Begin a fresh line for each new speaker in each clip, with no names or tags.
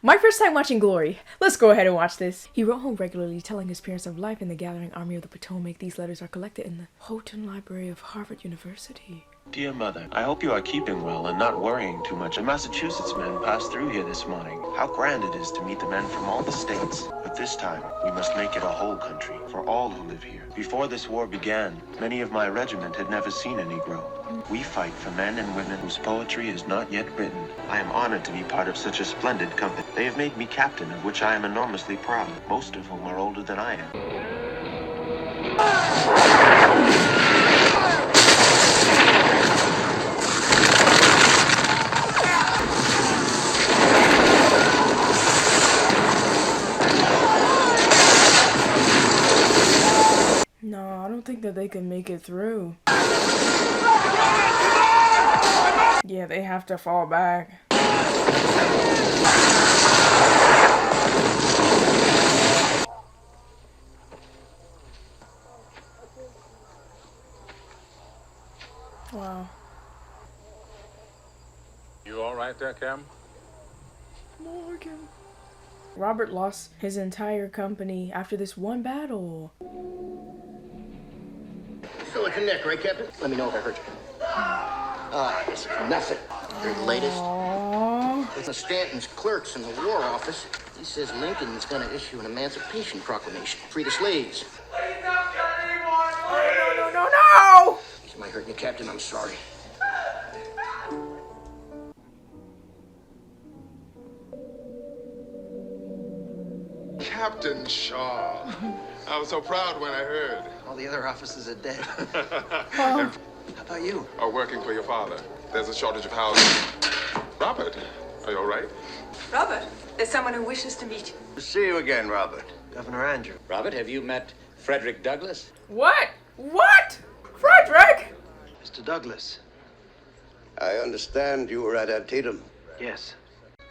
My first time watching Glory. Let's go ahead and watch this. He wrote home regularly, telling his parents of life in the gathering army of the Potomac. These letters are collected in the Houghton Library of Harvard University.
Dear Mother, I hope you are keeping well and not worrying too much. The Massachusetts men passed through here this morning. How grand it is to meet the men from all the states. But this time, we must make it a whole country, for all who live here. Before this war began, many of my regiment had never seen a Negro. We fight for men and women whose poetry is not yet written. I am honored to be part of such a splendid company. They have made me captain, of which I am enormously proud, most of whom are older than I am.
No, I don't think that they can make it through. Yeah, they have to fall back. Wow.
You all right there, Cam?
Morgan. Robert lost his entire company after this one battle.
Silicon Neck, right, Captain? Let me know if I hurt you. This is nothing. You're the latest.
Aww.
It's Stanton's clerks in the War Office. He says Lincoln's gonna issue an Emancipation Proclamation. Free the slaves.
No!
Am I hurting you, Captain? I'm sorry.
Captain Shaw. I was so proud when I heard.
All the other officers are dead. How about you?
Are working for your father. There's a shortage of housing. Robert, are you all right?
Robert, there's someone who wishes to meet you.
To see you again, Robert.
Governor Andrew.
Robert, have you met Frederick Douglass?
What? What? Frederick?
Mr. Douglas.
I understand you were at Antietam.
Yes.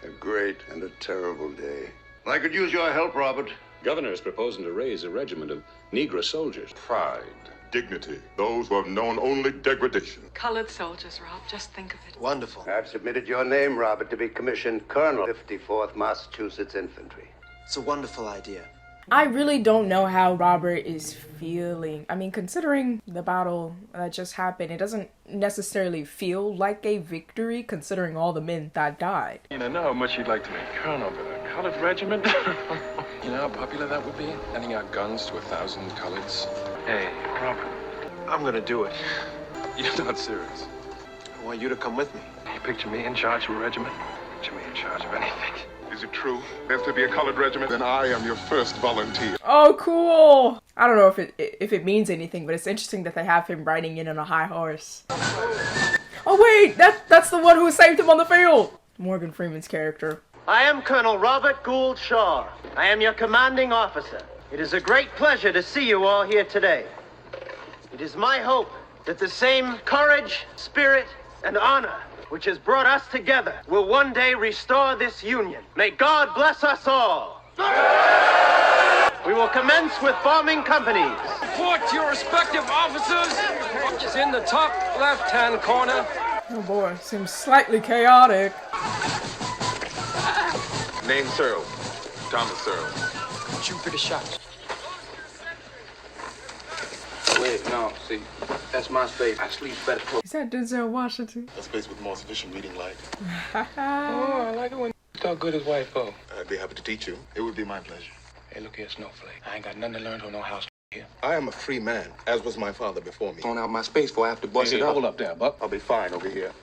A great and a terrible day. I could use your help, Robert.
Governor is proposing to raise a regiment of Negro soldiers.
Pride, dignity, those who have known only degradation.
Colored soldiers, Rob. Just think of it.
Wonderful.
I've submitted your name, Robert, to be commissioned Colonel, 54th Massachusetts Infantry.
It's a wonderful idea.
I really don't know how Robert is feeling. I mean, considering the battle that just happened, it doesn't necessarily feel like a victory considering all the men that died.
You know how much you'd like to make colonel of a colored regiment? You know how popular that would be? Handing out guns to 1,000 coloreds. Hey, Robert, I'm gonna do it. You're not serious.
I want you to come with me.
You picture me in charge of a regiment? Picture me in charge of anything.
Is it true? There's to be a colored regiment? Then I am your first volunteer.
Oh, cool! I don't know if it means anything, but it's interesting that they have him riding in on a high horse. Oh wait, that's the one who saved him on the field! Morgan Freeman's character.
I am Colonel Robert Gould Shaw. I am your commanding officer. It is a great pleasure to see you all here today. It is my hope that the same courage, spirit, and honor which has brought us together will one day restore this union. May God bless us all. We will commence with forming companies.
Report to your respective officers, which is in the top left-hand corner.
Oh boy, seems slightly chaotic.
Name Searle. Thomas Searle.
Shoot for the shot.
Wait, no, see, that's my space. I sleep better.
Is that Denzel Washington?
A space with more sufficient reading light.
Oh, I like it when you talk good as white folk.
I'd be happy to teach you. It would be my pleasure.
Hey, look here, Snowflake. I ain't got nothing to learn from no house here.
I am a free man, as was my father before me.
Thrown out my space before I have to bust
Hey,
it up.
hold up there, Buck.
I'll be fine over here.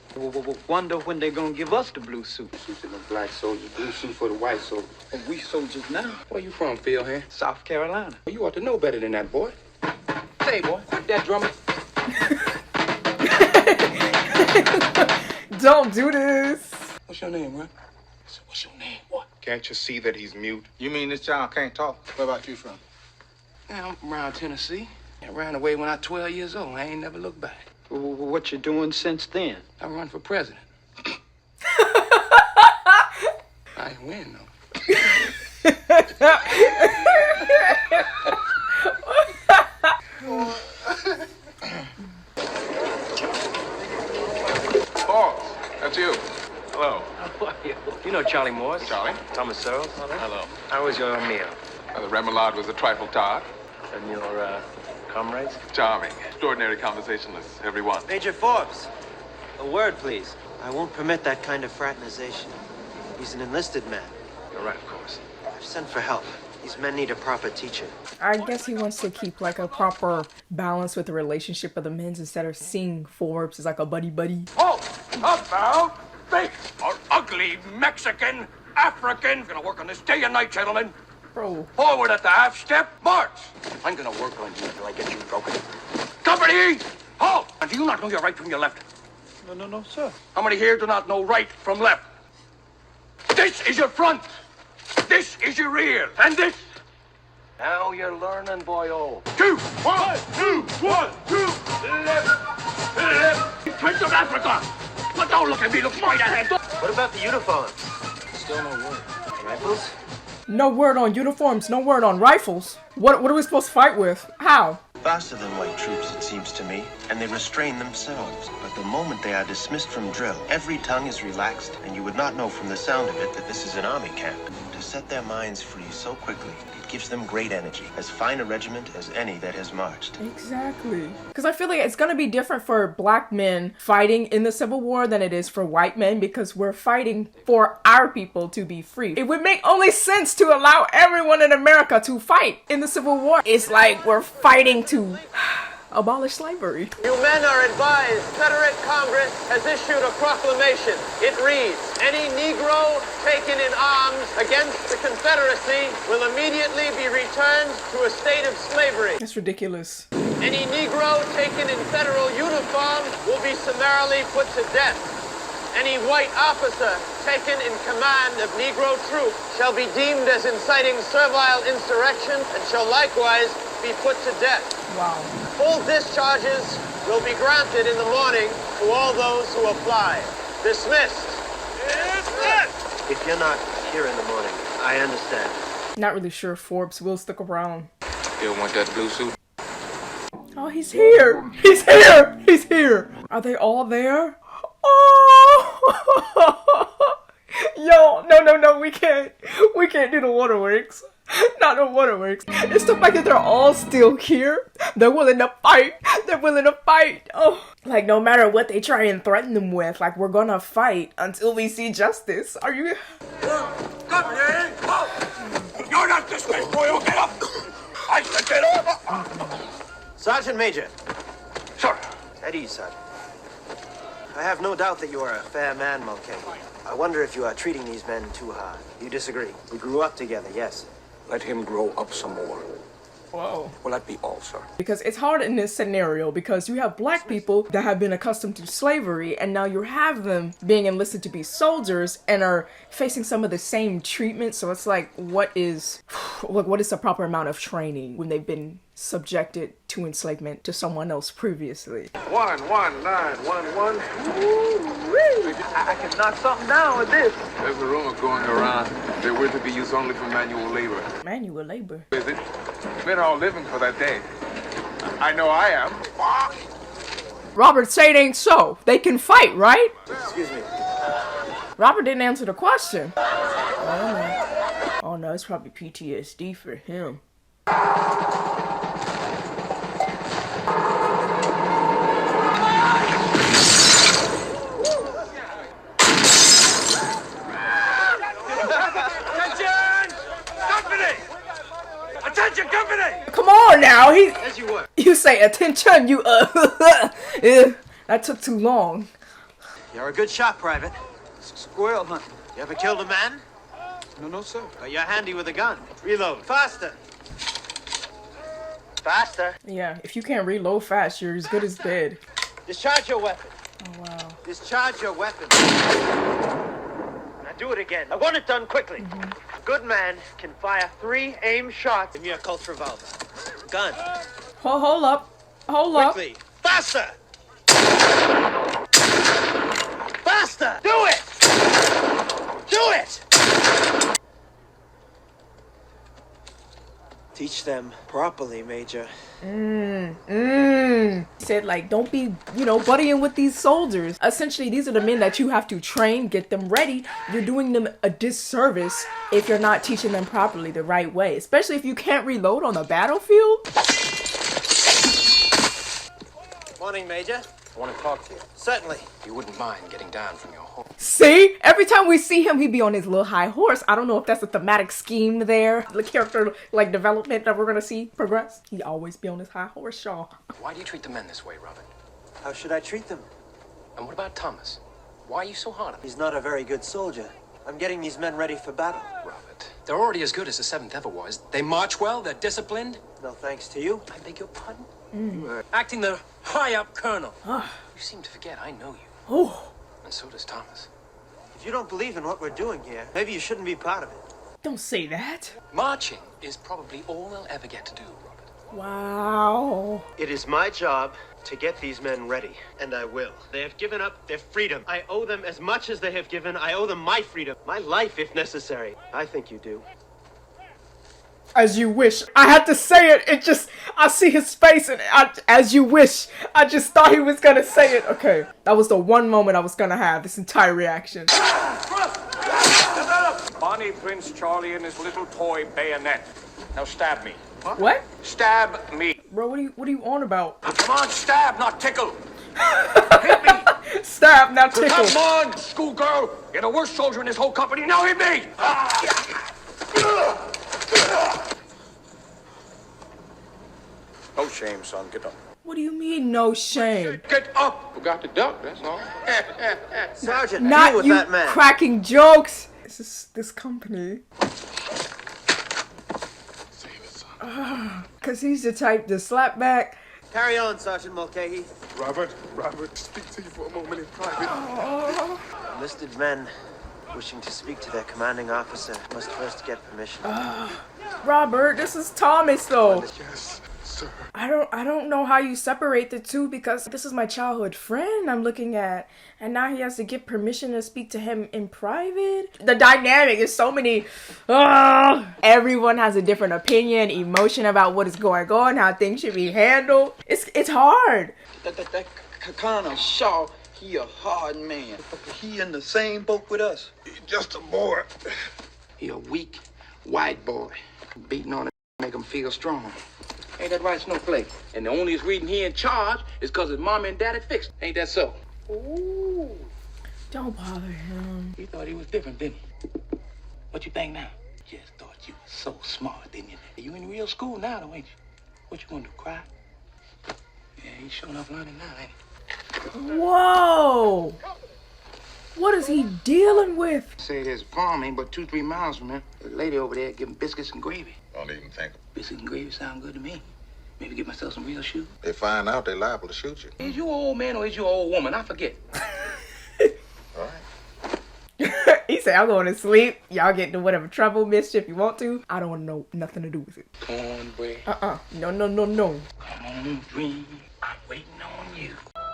Wonder when they're gonna give us the blue suit.
Suits in the black soldiers, blue suit for the white soldiers.
And we soldiers now.
Where you from, Phil, here?
South Carolina.
You ought to know better than that, boy. Hey, boy, quit that drumming.
Don't do this!
What's your name, right? What's your name, boy?
Can't you see that he's mute?
You mean this child can't talk? Where about you from? I'm from around Tennessee. I ran away when I was 12 years old. I ain't never looked back.
What you doing since then?
I run for president. I ain't win, though.
Boss, that's you. Hello.
You know Charlie Morse.
Charlie.
Thomas Searles.
Hello.
How was your meal?
The remoulade was a trifle tart.
And your, comrades?
Charming. Extraordinary conversationalists, everyone.
Major Forbes, a word, please. I won't permit that kind of fraternization. He's an enlisted man.
You're right, of course.
I've sent for help. These men need a proper teacher.
I guess he wants to keep like a proper balance with the relationship of the men's instead of seeing Forbes as like a buddy.
Oh, about face or ugly Mexican, African. Gonna work on this day and night, gentlemen.
Bro.
Forward at the half step, march. I'm gonna work on you until I get you broken. Company, halt! And do you not know your right from your left?
No, sir.
How many here do not know right from left? This is your front. This is your rear. And this. Now you're learning, boyo. 2, 1, 2, 1, 2. Left. Prince of Africa. But don't look at me. Look straight ahead.
What about the uniforms?
Still no word.
Rifles?
No word on uniforms, no word on rifles. What are we supposed to fight with? How?
Faster than white troops, it seems to me, and they restrain themselves. But the moment they are dismissed from drill, every tongue is relaxed, and you would not know from the sound of it that this is an army camp. To set their minds free so quickly, it gives them great energy, as fine a regiment as any that has marched.
Exactly. Because I feel like it's gonna be different for black men fighting in the Civil War than it is for white men, because we're fighting for our people to be free. It would make only sense to allow everyone in America to fight in the Civil War. It's like we're fighting to abolish slavery.
You men are advised. Confederate Congress has issued a proclamation. It reads, any Negro taken in arms against the Confederacy will immediately be returned to a state of slavery.
That's ridiculous.
Any Negro taken in federal uniform will be summarily put to death. Any white officer taken in command of Negro troops shall be deemed as inciting servile insurrection and shall likewise be put to death.
Wow.
Full discharges will be granted in the morning to all those who apply. Dismissed. Dismissed! If you're not here in the morning, I understand.
Not really sure if Forbes will stick around.
Still want that blue suit?
Oh, he's here! He's here! He's here! Are they all there? Oh! Yo, no, we can't do the waterworks. Not the waterworks. It's the fact that they're all still here. They're willing to fight. Oh, like no matter what they try and threaten them with, like we're gonna fight until we see justice. Are you?
Company! You're not this way, boyo. Get up! I said get up!
Sergeant Major.
Sir.
At ease, Sergeant. I have no doubt that you are a fair man, Mulcahy. I wonder if you are treating these men too hard. You disagree. We grew up together, yes.
Let him grow up some more.
Whoa.
Will that be all, sir?
Because it's hard in this scenario because you have black people that have been accustomed to slavery and now you have them being enlisted to be soldiers and are facing some of the same treatment. So it's like, what is the proper amount of training when they've been subjected to enslavement to someone else previously?
11911.
I can knock something down with this.
There's a rumor going around that we're to be used only for manual labor.
Manual labor.
Is it? Men are all living for that day. I know I am.
Robert, say it ain't so. They can fight, right?
Excuse me.
Robert didn't answer the question. Oh no, it's probably PTSD for him.
Attention, company!
Come on now,
As you were.
you say attention, you yeah, that took too long.
You're a good shot, Private.
Squirrel hunt.
You ever killed a man?
No, sir.
But you're handy with a gun. Reload. Faster. Faster.
Yeah, if you can't reload fast, you're as good as dead.
Discharge your weapon.
Oh wow.
Discharge your weapon. Now do it again. I want it done quickly. A good man can fire 3 aim shots in your Colt revolver. Gun.
Hold up.
Quickly. Faster! Faster! Do it! Do it! Teach them properly, Major.
Said, like, don't be, buddying with these soldiers. Essentially, these are the men that you have to train, get them ready. You're doing them a disservice if you're not teaching them properly the right way, especially if you can't reload on the battlefield.
Morning, Major.
I want to talk to you.
Certainly.
You wouldn't mind getting down from your horse.
See? Every time we see him, he'd be on his little high horse. I don't know if that's a thematic scheme there. The character, like, development that we're gonna see progress. He'd always be on his high horse, Shaw.
Why do you treat the men this way, Robert?
How should I treat them?
And what about Thomas? Why are you so hard on him?
He's not a very good soldier. I'm getting these men ready for battle.
Robert, they're already as good as the 7th ever was. They march well, they're disciplined.
No thanks to you.
I beg your pardon?
You are acting the high-up colonel.
You seem to forget I know you.
Oh,
And so does Thomas.
If you don't believe in what we're doing here, maybe you shouldn't be part of it.
don't say that.
Marching is probably all they'll ever get to do, Robert.
Wow.
It is my job to get these men ready, and I will. They have given up their freedom. I owe them as much as they have given. I owe them my freedom, my life if necessary. I think you do.
As you wish. I had to say it. I see his face and as you wish. I just thought he was gonna say it. Okay. That was the one moment I was gonna have this entire reaction.
Bonnie Prince Charlie and his little toy bayonet. Now stab me.
What?
Stab me.
Bro, what are you on about?
Come on, stab, not tickle.
Stab, now tickle.
Come on, schoolgirl. You're the worst soldier in this whole company. Now hit me. No shame, son. Get up.
What do you mean, no shame?
Get up. Forgot to duck, that's all.
Sergeant,
Not
deal with
you
that man.
cracking jokes. This company. Cause he's the type to slap back.
Carry on, Sergeant Mulcahy.
Robert, speak to you for a moment in private.
Enlisted men wishing to speak to their commanding officer must first get permission.
Robert, this is Thomas though.
Yes, sir.
I don't know how you separate the two because this is my childhood friend I'm looking at, and now he has to get permission to speak to him in private. The dynamic is so many. Everyone has a different opinion, emotion about what is going on, how things should be handled. It's hard.
That Colonel Shaw, he a hard man. He in the same boat with us.
He's just a boy.
He a weak white boy. Beating on it make him feel strong. Ain't that right, Snowflake? And the only reason he in charge is because his mom and daddy fixed. Ain't that so? Ooh.
Don't bother him.
He thought he was different, didn't he? What you think now? Just thought you was so smart, didn't you? You in real school now, though, ain't you? What you gonna do, cry? Yeah, he's showing up learning now, ain't he?
Whoa! What is he dealing with?
Say there's a farm ain't but 2-3 miles from here. There's a lady over there giving biscuits and gravy.
Don't even think.
Biscuits and gravy sound good to me. Maybe get myself some real shoes.
They find out, they're liable to shoot you.
Is you an old man or is you an old woman? I forget.
All right.
He said, I'm going to sleep. Y'all get into whatever trouble, mischief you want to. I don't want to know nothing to do with it.
Cornbread.
No.
Come on, dream. I'm waiting on you.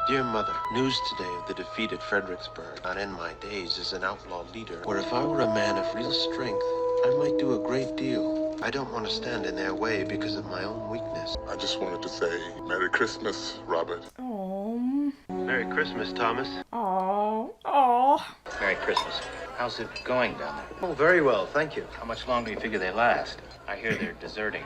Dear Mother, news today of the defeat at Fredericksburg. Not in my days as an outlaw leader, where if I were a man of real strength, I might do a great deal. I don't want to stand in their way because of my own weakness.
I just wanted to say Merry Christmas, Robert.
Aww.
Merry Christmas, Thomas.
Aww.
Merry Christmas. How's it going down there?
Oh, very well, thank you.
How much longer do you figure they last? I hear they're deserting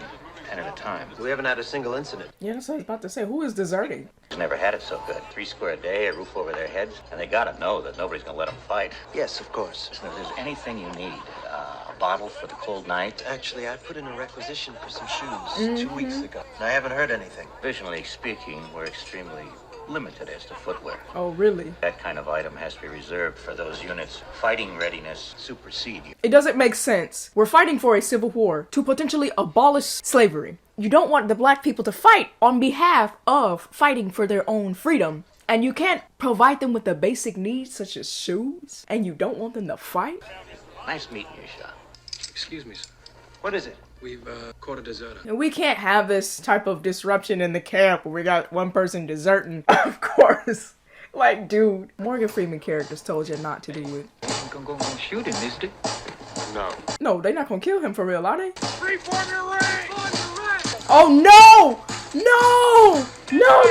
10 at a time.
We haven't had a single incident.
Yeah, that's what I was about to say. Who is deserting?
Never had it so good. 3 square a day, a roof over their heads, and they gotta know that nobody's gonna let them fight.
Yes, of course.
Listen, if there's anything you need, a bottle for the cold night.
Actually, I put in a requisition for some shoes 2 weeks ago. And I haven't heard anything.
Visually speaking, we're extremely limited as to footwear.
Oh, really?
That kind of item has to be reserved for those units. Fighting readiness supersede you.
It doesn't make sense. We're fighting for a civil war to potentially abolish slavery. You don't want the black people to fight on behalf of fighting for their own freedom. And you can't provide them with the basic needs such as shoes. And you don't want them to fight?
Nice meeting you, Shaw.
Excuse me, sir.
What is it?
We've caught a deserter.
And we can't have this type of disruption in the camp where we got one person deserting. Of course. Like, dude, Morgan Freeman characters told you not to do it.
You're gonna go and shoot him, mister.
No.
No, they're not gonna kill him for real, are they?
Reform your ranks!
Oh no! No! No!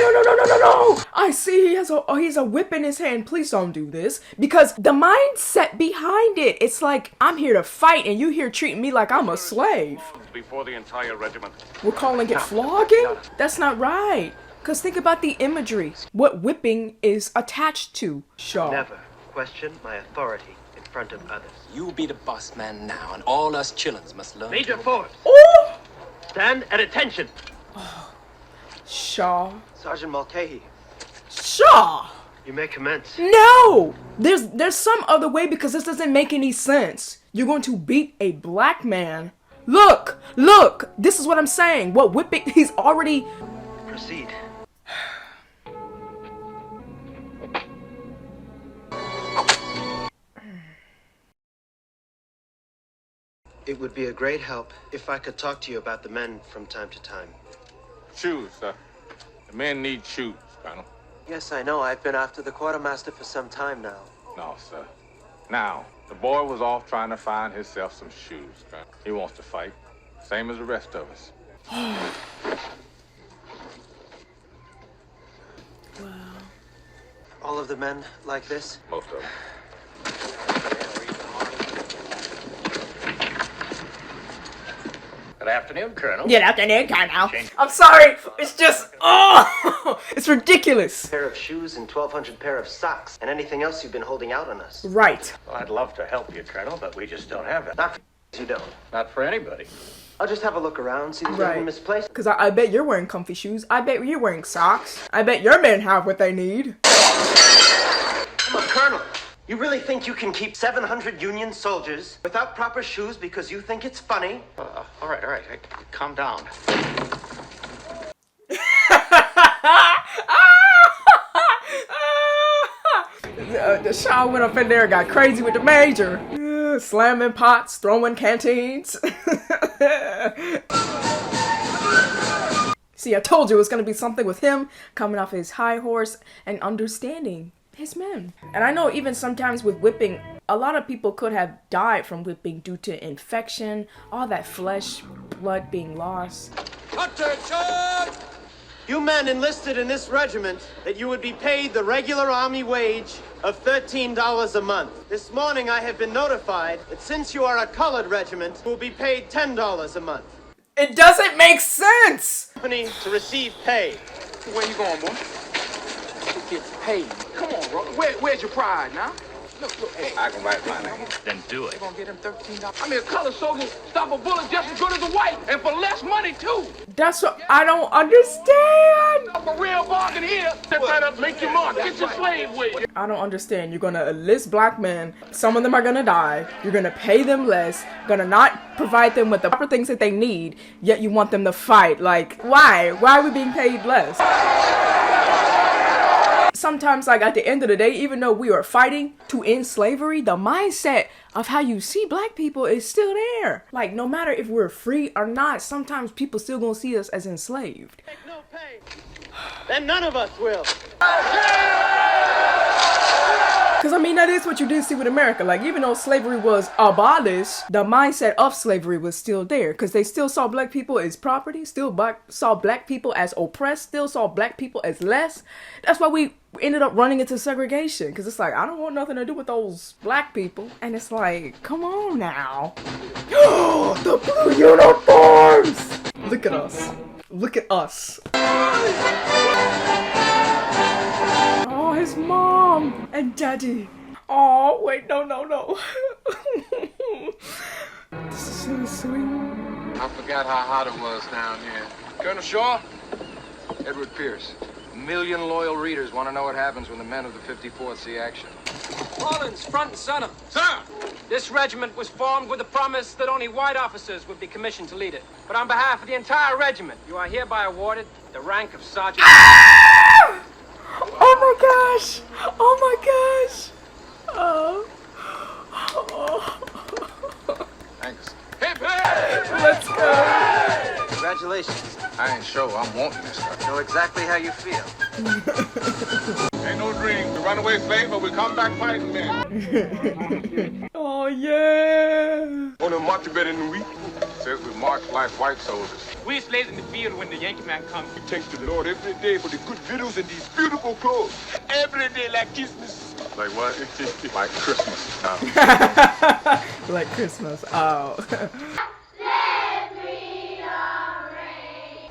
I see he's a whip in his hand. Please don't do this. Because the mindset behind it, it's like, I'm here to fight and you here treating me like I'm a slave.
Before the entire regiment.
We're calling it flogging? That's not right. Because think about the imagery. What whipping is attached to, Shaw.
Never question my authority in front of others.
You be the boss man now, and all us chillins must learn.
Major Forbes,
Oh!
stand at attention.
Shaw.
Sergeant Mulcahy,
Shaw!
you may commence.
No! There's some other way because this doesn't make any sense. You're going to beat a black man. Look! This is what I'm saying. What whipping? He's already...
Proceed. It would be a great help if I could talk to you about the men from time to time.
Shoes, sir. The men need shoes, Colonel.
Yes, I know. I've been after the quartermaster for some time now.
No, sir. Now, the boy was off trying to find himself some shoes, Colonel. He wants to fight, same as the rest of us.
Wow.
All of the men like this?
Most of them.
Good afternoon, Colonel.
Good afternoon, Colonel. I'm sorry. It's just, it's ridiculous.
Pair of shoes and 1,200 pair of socks, and anything else you've been holding out on us.
Right.
Well, I'd love to help you, Colonel, but we just don't have it.
Not for you don't.
Not for anybody.
I'll just have a look around, see if there's anything misplaced.
Because I bet you're wearing comfy shoes. I bet you're wearing socks. I bet your men have what they need.
I'm a colonel. You really think you can keep 700 Union soldiers without proper shoes because you think it's funny?
All right. Hey, calm down.
The Shaw went up in there and got crazy with the major. Slamming pots, throwing canteens. See, I told you it was going to be something with him coming off his high horse and understanding his men. And I know even sometimes with whipping, a lot of people could have died from whipping due to infection, all that flesh, blood being lost.
Attention! You men enlisted in this regiment that you would be paid the regular Army wage of $13 a month. This morning I have been notified that since you are a colored regiment, you will be paid $10 a month.
It doesn't make sense!
Company to receive pay.
Where you going, boy? Who gets paid? Come on, bro. Where's your pride now? Look, hey.
I can write my name.
Then do it.
You're gonna get him $13. I mean, a colored soldier stop a bullet just as good as a white, and for less money, too.
That's what I don't understand.
A real bargain here. Step right up, make your mark. Get your slave wage.
I don't understand. You're gonna enlist black men. Some of them are gonna die. You're gonna pay them less. Gonna not provide them with the proper things that they need. Yet you want them to fight. Like, why? Why are we being paid less? Sometimes, like, at the end of the day, even though we are fighting to end slavery, the mindset of how you see black people is still there. Like, no matter if we're free or not, sometimes people still gonna see us as enslaved.
Take no pay. Then none of us will.
Because, I mean, that is what you did see with America. Like, even though slavery was abolished, the mindset of slavery was still there. Because they still saw black people as property, still saw black people as oppressed, still saw black people as less. That's why we ended up running into segregation. Because it's like, I don't want nothing to do with those black people. And it's like, come on now. The blue uniforms! Look at us. Look at us. Oh, his mom and daddy. Oh, wait, no. This is so sweet.
I forgot how hot it was down here. Colonel Shaw, Edward Pierce. A million loyal readers want to know what happens when the men of the 54th see action.
Rawlins, front and center.
Sir!
This regiment was formed with the promise that only white officers would be commissioned to lead it. But on behalf of the entire regiment, you are hereby awarded the rank of sergeant.
Ah! Oh my gosh! Oh my gosh! Oh.
Thanks. Hip, hip!
Let's go!
Congratulations.
I ain't sure I'm wanting this stuff.
Know exactly how you feel.
Ain't no dream to run away slave, but we come back fighting men.
Oh yeah!
On a march
out to better than we.
Says we march like white soldiers.
We're slaves in the field when the Yankee man comes.
We thank the Lord every day for the good victuals and these beautiful clothes. Every day like Christmas.
Like what? Like Christmas.
Like Christmas. Oh.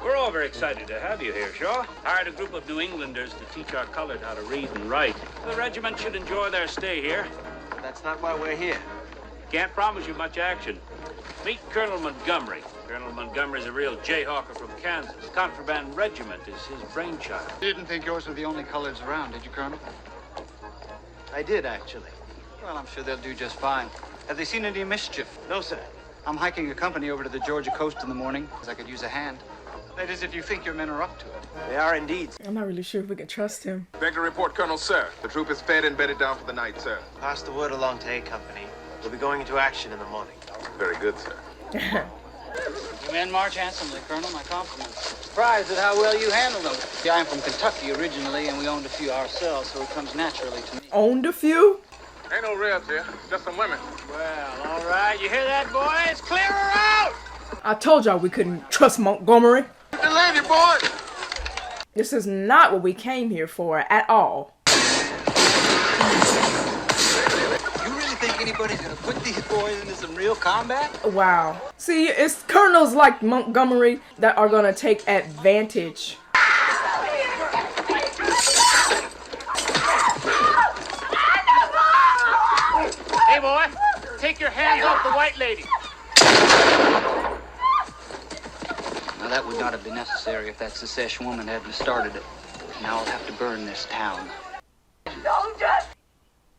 We're all very excited to have you here, Shaw. Hired a group of New Englanders to teach our colored how to read and write. The regiment should enjoy their stay here.
That's not why we're here.
Can't promise you much action. Meet Colonel Montgomery. Colonel Montgomery's a real jayhawker from Kansas. Contraband regiment is his brainchild.
You didn't think yours were the only coloreds around, did you, Colonel?
I did, actually.
Well, I'm sure they'll do just fine. Have they seen any mischief?
No, sir.
I'm hiking a company over to the Georgia coast in the morning, as I could use a hand. That is, if you think your men are up to it.
They are indeed.
I'm not really sure if we can trust him.
Beg to report, Colonel, sir. The troop is fed and bedded down for the night, sir.
Pass the word along to A Company. We'll be going into action in the morning.
Very good, sir.
You men march handsomely, Colonel. My compliments. Surprised at how well you handled them. See, I'm from Kentucky originally, and we owned a few ourselves, so it comes naturally to me.
Owned a few?
Ain't no rebs here, just some women.
Well, all right. You hear that, boys? Clear her out!
I told y'all we couldn't trust Montgomery.
The lady, boy!
This is not what we came here for at all.
You really think anybody's gonna put these boys into some real combat?
Wow. See, it's colonels like Montgomery that are gonna take advantage.
Hey, boy, take your hands off the white lady.
Now, that would not have been necessary if that Secesh woman hadn't started it. Now I'll have to burn this town.
Soldiers!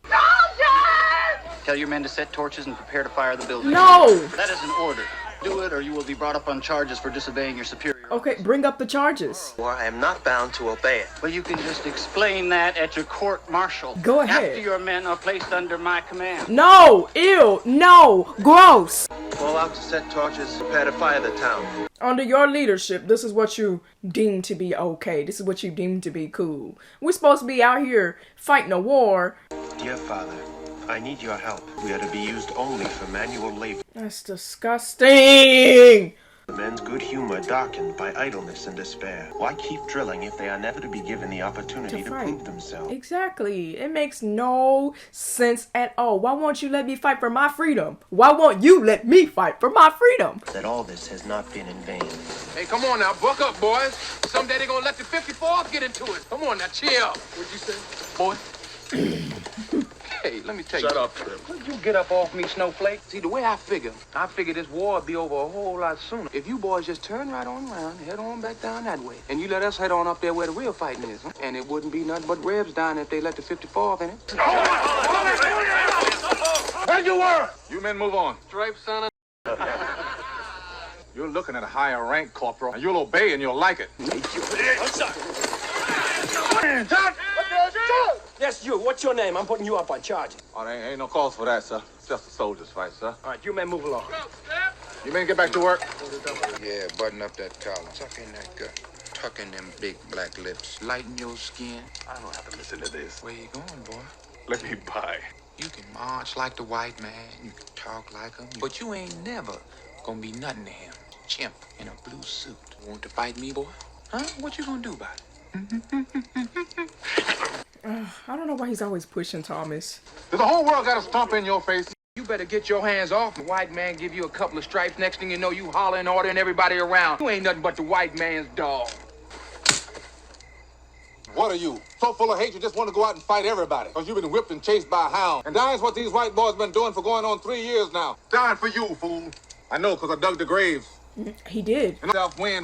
Soldiers!
Tell your men to set torches and prepare to fire the building.
No!
That is an order. Do it, or you will be brought up on charges for disobeying your superior.
Okay, bring up the charges.
Or I am not bound to obey it.
Well, you can just explain that at your court-martial.
Go ahead.
After your men are placed under my command.
No! Ew! No! Gross!
Fall out to set torches, prepare to fire the town.
Under your leadership, this is what you deem to be okay. This is what you deem to be cool. We're supposed to be out here fighting a war.
Dear Father, I need your help. We are to be used only for manual labor.
That's disgusting!
The men's good humor darkened by idleness and despair. Why keep drilling if they are never to be given the opportunity to prove themselves?
Exactly. It makes no sense at all. Why won't you let me fight for my freedom? Why won't you let me fight for my freedom?
That all this has not been in vain.
Hey, come on now, buck up, boys. Someday they're gonna let the 54th get into it. Come on now, chill. What'd you say, boy? Hey, let me tell you.
Shut up, Trip.
Why'd you get up off me, Snowflake? See, the way I figure this war would be over a whole lot sooner. If you boys just turn right on around, head on back down that way, and you let us head on up there where the real fighting is, huh? And it wouldn't be nothing but Rebs down if they let the 54th in it.
Where you were! You men move on.
Stripe, son of...
You're looking at a higher rank, Corporal, and you'll obey and you'll like it.
Yes, you. What's your name? I'm putting you up on charges.
Oh, there ain't no cause for that, sir. It's just a soldier's fight, sir.
All right, you men move along.
You men get back to work.
Yeah, button up that collar. Tuck in that gut. Tuck in them big black lips. Lighten your skin.
I don't have to listen to this.
Where you going, boy?
Let me by.
You can march like the white man. You can talk like him. But you ain't never gonna be nothing to him. Chimp in a blue suit. Want to fight me, boy? Huh? What you gonna do about it?
I don't know why he's always pushing Thomas.
Does the whole world got a stomp in your face?
You better get your hands off. The white man give you a couple of stripes. Next thing you know, you hollering, ordering everybody around. You ain't nothing but the white man's dog.
What are you? So full of hate you just want to go out and fight everybody. Because you've been whipped and chased by a hound. And dying's what these white boys been doing for going on 3 years now. Dying for you, fool. I know, because I dug the graves.
He did.
And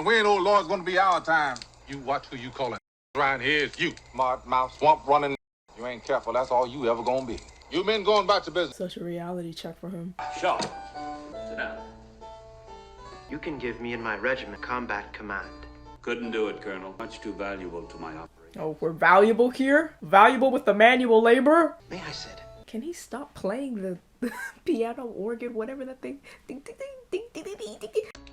when, oh Lord, it's going to be our time. You watch who you calling. Around here is you. Smart mouth, swamp running. You ain't careful, that's all you ever gonna be. You men going about your business.
Such a reality check for him.
Shaw, sit down.
You can give me and my regiment combat command.
Couldn't do it, Colonel. Much too valuable to my operation.
Oh, we're valuable here? Valuable with the manual labor?
May I said.
Can he stop playing the piano, organ, whatever that thing?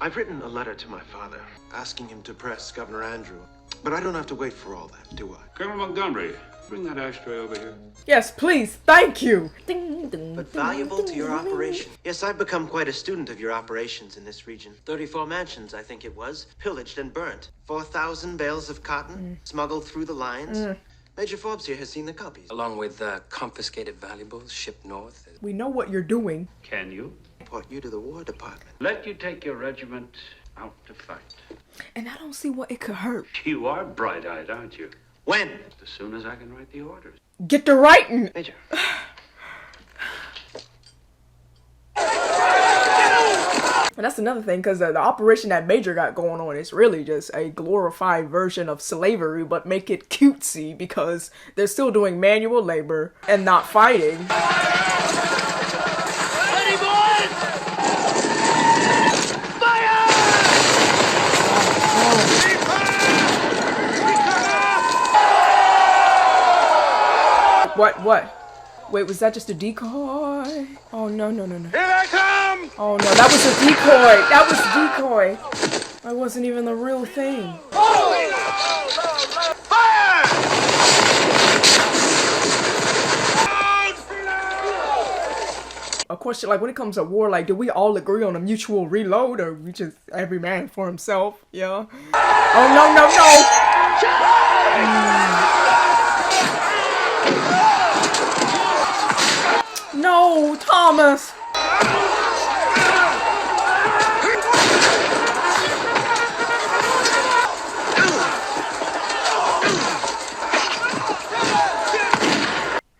I've written a letter to my father, asking him to press Governor Andrew But I don't have to wait for all that, do I?
Colonel Montgomery, bring that ashtray over here.
Yes, please. Thank you. Ding, ding,
But valuable to your operation. Yes, I've become quite a student of your operations in this region. 34 mansions, I think it was, pillaged and burnt. 4,000 bales of cotton smuggled through the lines. Major Forbes here has seen the copies.
Along with confiscated valuables shipped north.
We know what you're doing.
Can you?
Report you to the War Department.
Let you take your regiment out to fight.
And I don't see what it could hurt.
You are bright-eyed, aren't you?
When?
As soon as I can write the orders.
Get to writing.
Major.
And that's another thing, because the operation that Major got going on is really just a glorified version of slavery, but make it cutesy because they're still doing manual labor and not fighting.
Ready, boys! Fire!
What? Wait, was that just a decoy? Oh, no.
Here they come!
Oh, no, that was a decoy. That was a decoy. That wasn't even the real thing.
Fire!
Of course, like, when it comes to war, like, do we all agree on a mutual reload, or we just every man for himself? Yeah. Oh, no. No, Thomas!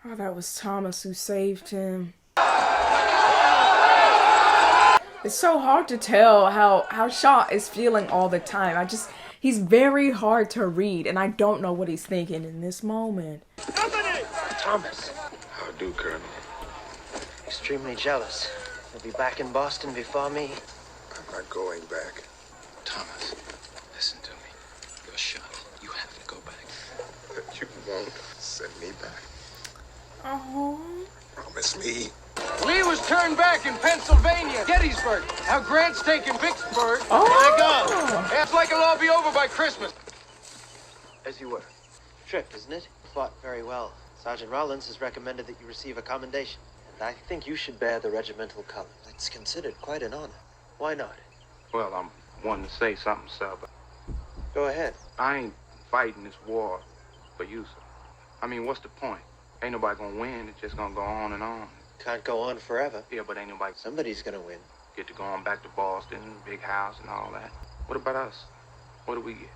Oh, that was Thomas who saved him. It's so hard to tell how Shaw is feeling all the time. He's very hard to read, and I don't know what he's thinking in this moment.
Thomas.
How do, Colonel?
Extremely jealous. You'll be back in Boston before me.
I'm not going back.
Thomas, listen to me. You're shot. You have to go back.
But you won't send me back.
Oh.
Promise me.
Lee was turned back in Pennsylvania, Gettysburg. Now Grant's taking Vicksburg.
Oh.
Here they go. It's like it'll all be over by Christmas.
As you were. Trip, isn't it? Fought very well. Sergeant Rollins has recommended that you receive a commendation. And I think you should bear the regimental color. It's considered quite an honor. Why not?
Well, I'm wanting to say something, sir, but
Go ahead.
I ain't fighting this war for you, sir. I mean, what's the point? Ain't nobody gonna win. It's just gonna go on and on.
Can't go on forever.
Yeah, but ain't nobody
Somebody's gonna win.
get to go on back to Boston, big house and all that. What about us? What do we get?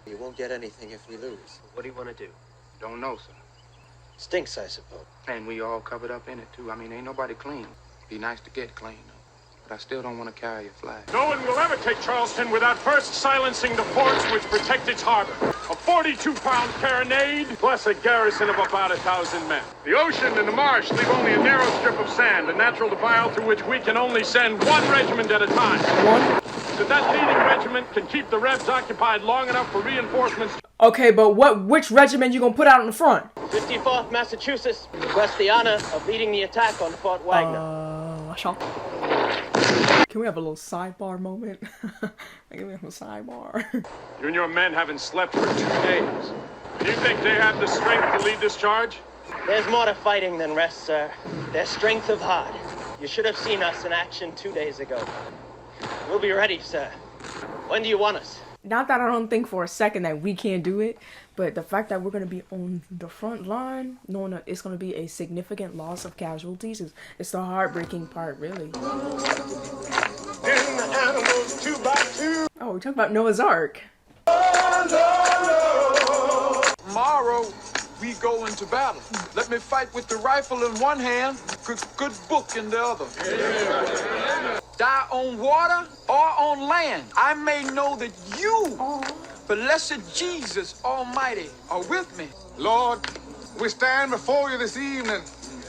You won't get anything if we lose. What do you want to do?
Don't know, sir.
Stinks, I suppose.
And we all covered up in it, too. I mean, ain't nobody clean. Be nice to get clean, though. But I still don't want to carry a flag.
No one will ever take Charleston without first silencing the forts which protect its harbor. A 42-pound carronade, plus a garrison of about 1,000 men. The ocean and the marsh leave only a narrow strip of sand, a natural defile through which we can only send one regiment at a time. So that leading regiment can keep the Rebs occupied long enough for reinforcements.
Okay, but which regiment you gonna put out in the front?
54th Massachusetts requests the honor of leading the attack on Fort Wagner.
Shaw. Can we have a little sidebar moment? Can we have a sidebar?
You and your men haven't slept for 2 days. Do you think they have the strength to lead this charge?
There's more to fighting than rest, sir. There's strength of heart. You should have seen us in action 2 days ago. We'll be ready, sir. When do you want us?
Not that I don't think for a second that we can't do it, but the fact that we're going to be on the front line, knowing that it's going to be a significant loss of casualties, it's the heartbreaking part, really.
The animals 2 by 2.
Oh, we're talking about Noah's Ark.
Tomorrow, we go into battle. Let me fight with the rifle in one hand, good book in the other. Die on water or on land. I may know that you, blessed Jesus Almighty, are with me.
Lord, we stand before you this evening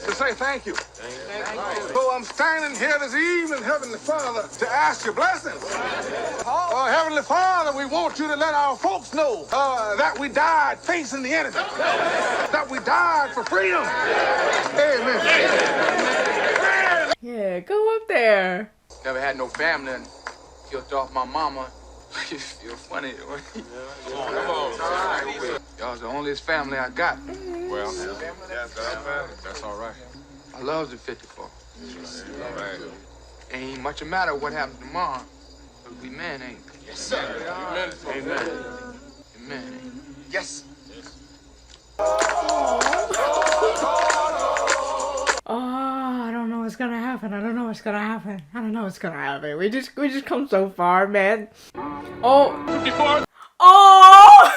to say thank you. So I'm standing here this evening, Heavenly Father, to ask your blessings. Heavenly Father, we want you to let our folks know that we died facing the enemy, that we died for freedom. Amen.
Yeah, go up there.
Never had no family and killed off my mama
You're funny. Come on. Y'all's the onlyest family I got.
Well, that's all right.
I love the 54. Ain't much a matter what happens tomorrow. But we men ain't.
Yes, sir.
Amen. Amen.
Yes.
Oh, I don't know what's gonna happen. I don't know what's gonna happen. I don't know what's gonna happen. We just come so far, man. Oh. 54. Oh!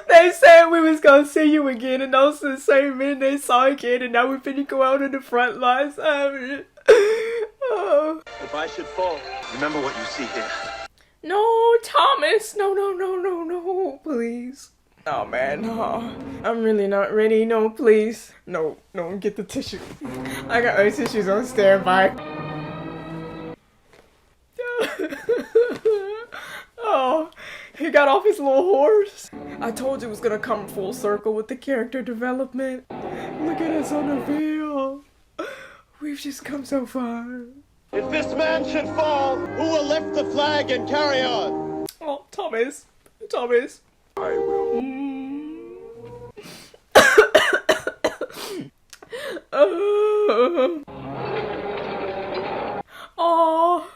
They said we was gonna see you again, and those are the same men they saw again, and now we're finna go out in the front lines. Oh.
If I should fall,
Remember what you see here.
No, Thomas. No, please. Oh, man. Oh, I'm really not ready. No, please. No, get the tissue. I got my tissues on standby. Oh, he got off his little horse. I told you it was gonna come full circle with the character development. Look at us on the field. We've just come so far.
If this man should fall, who will lift the flag and carry on?
Oh, Thomas. I will. Oh. Oh.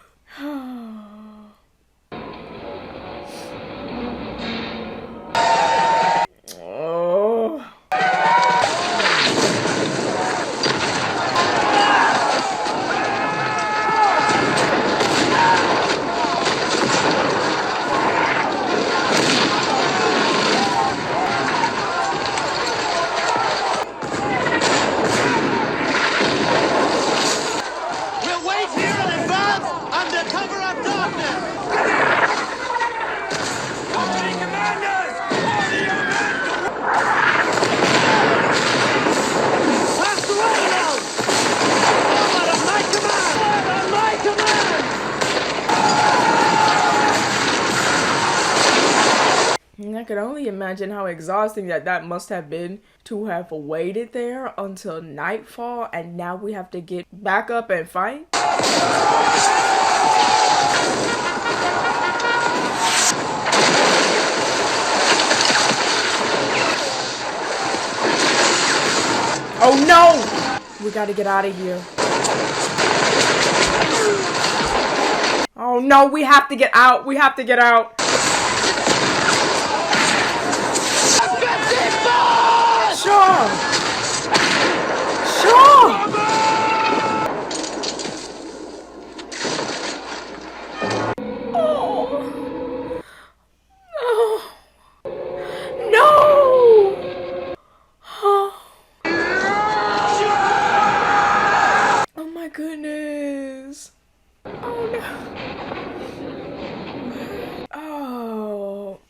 We'll wait here and advance under cover of darkness. Company commanders, order your men to pass the way now. Under my command. Under my command.
I could only imagine how exhausting that must have been to have waited there until nightfall, and now we have to get back up and fight. Oh no! We gotta get out of here. Oh no, we have to get out. Sure. No. Oh my goodness. Oh no.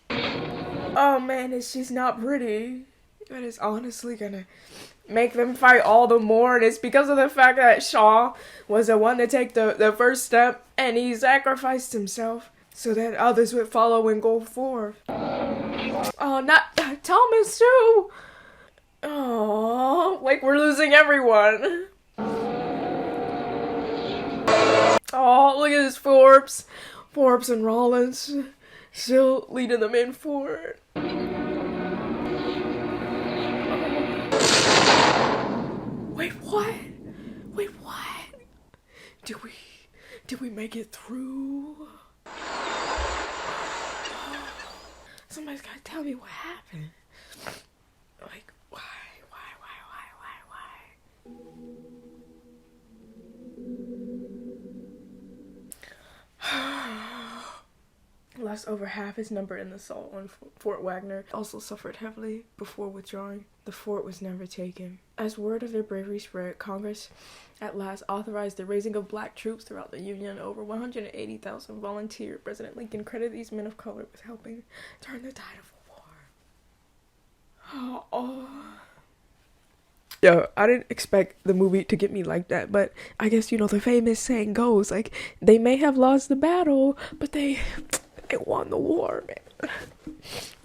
Oh man, it's just not pretty. That is honestly gonna make them fight all the more, and it's because of the fact that Shaw was the one to take the first step, and he sacrificed himself so that others would follow and go forth. Oh, not Thomas too! Oh, like we're losing everyone. Oh, look at this Forbes and Rollins still leading them in forward. Wait, what? Did we make it through? Somebody's gotta tell me what happened. Like, why? Lost over half his number in the assault on Fort Wagner. Also suffered heavily before withdrawing. The fort was never taken. As word of their bravery spread, Congress at last authorized the raising of black troops throughout the Union. Over 180,000 volunteered. President Lincoln credited these men of color with helping turn the tide of the war. Oh. Yo, I didn't expect the movie to get me like that, but I guess, you know, the famous saying goes, like, they may have lost the battle, but they won the war, man.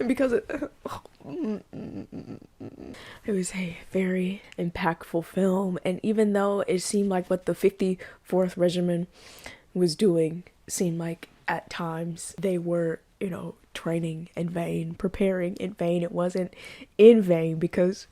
And because it was a very impactful film, and even though it seemed like what the 54th Regiment was doing seemed like at times they were, you know, training in vain, preparing in vain. It wasn't in vain because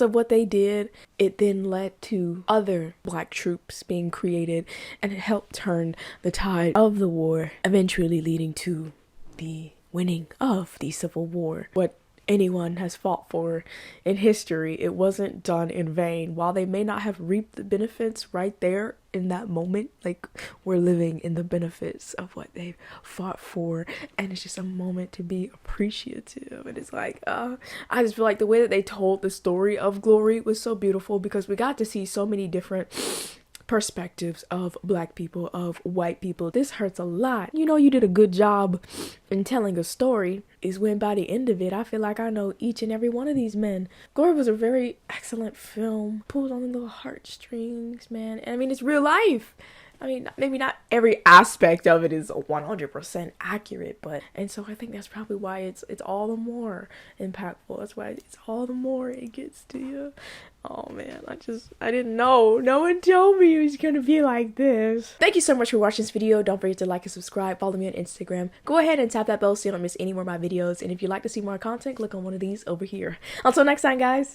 of what they did. It then led to other Black troops being created, and it helped turn the tide of the war, eventually leading to the winning of the Civil War. What anyone has fought for in history, it wasn't done in vain. While they may not have reaped the benefits right there in that moment, like, we're living in the benefits of what they fought for, and it's just a moment to be appreciative. And it's like, I just feel like the way that they told the story of Glory was so beautiful, because we got to see so many different perspectives of Black people, of white people. This hurts a lot. You know, you did a good job in telling a story, is when by the end of it, I feel like I know each and every one of these men. Glory was a very excellent film. Pulls on the little heartstrings, man. And I mean, it's real life. I mean, maybe not every aspect of it is 100% accurate, but, and so I think that's probably why it's all the more impactful. That's why it's all the more it gets to you. Oh man, I didn't know. No one told me it was gonna be like this. Thank you so much for watching this video. Don't forget to like and subscribe. Follow me on Instagram. Go ahead and tap that bell so you don't miss any more of my videos. And if you'd like to see more content, click on one of these over here. Until next time, guys.